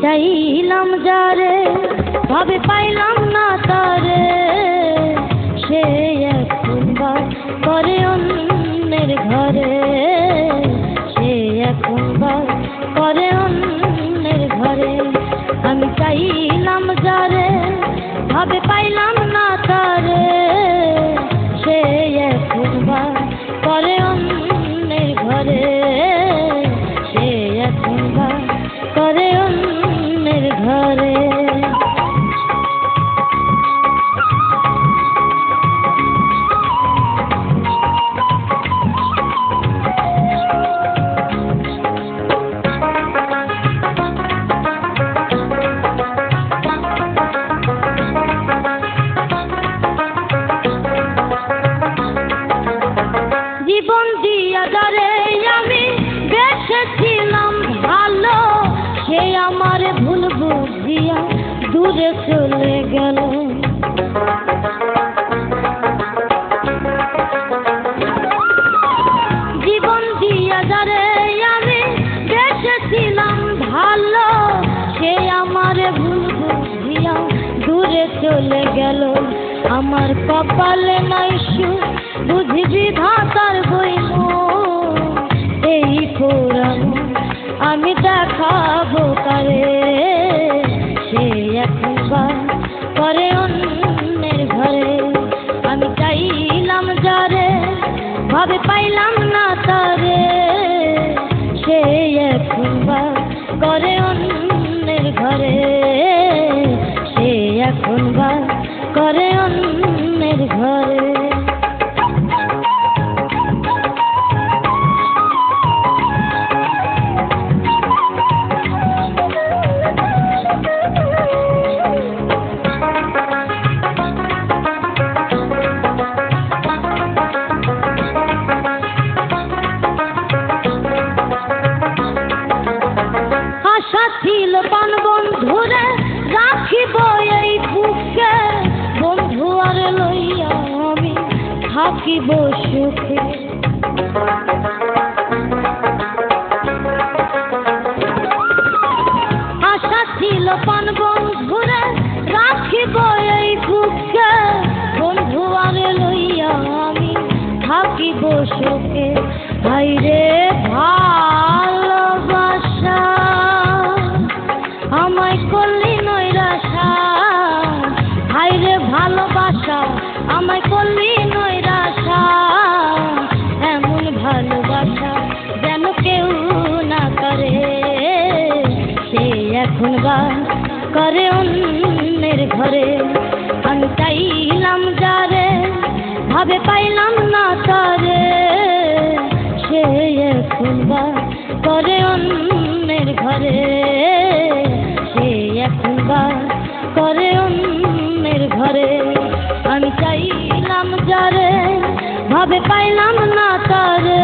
চাইলাম যারে ভাবে পাইলাম না তারে, সে এখন বাস করে অন্যের ঘরে, সে এখন বাস করে অন্যের ঘরে। আমি চাইলাম যারে ভাবে পাইলাম না তারে, সে এখন বাস করে অন্যের ঘরে, সে এখন বাস করে অন্যের ঘরে। জীবন দিয়া যারে আমি বেসেছিলাম ভালো, সে আমার ভুল বুঝিয়া দূরে চলে গেল। জীবন দিয়া যারে আমি বেসেছিলাম ভালো, সে আমার ভুল বুঝিয়া দূরে চলে গেল। আমার কপালে নাই সুখ বুঝি বিধাতার বইল, এই পুরানো আমি দেখাবো কারে, সে এখন বাস করে অন্যের ঘরে। আমি চাইলাম যারে ভাবে পাইলাম না তারে, সে এখন বাস করে অন্যের ঘরে, সে এখন বাস করে অন্যের ঘরে। আশা ছিল পান বন্ধুরে রাখিব এই বুকে, বন্ধু আর লইয়া আমি থাকিব সুখে। আশা ছিল পান বন্ধুরে রাখিব এই বুকে, বন্ধু আর লইয়া আমি থাকিব সুখে। হায়রে ভালোবাসা আমায় করলি নৈরাশা, হায়রে ভালোবাসা আমায় করলি নৈরাশা। এমন ভালোবাসা যেন কেউ না করে, সে এখন বাস করে অন্যের ঘরে। আমি চাইলাম যারে ভাবে পাইলাম না তারে, সে এখন বাস করে অন্যের ঘরে, সে এখন বাস করে অন্যের ঘরে। আমি চাইলাম যারে ভাবে পাইলাম না তারে,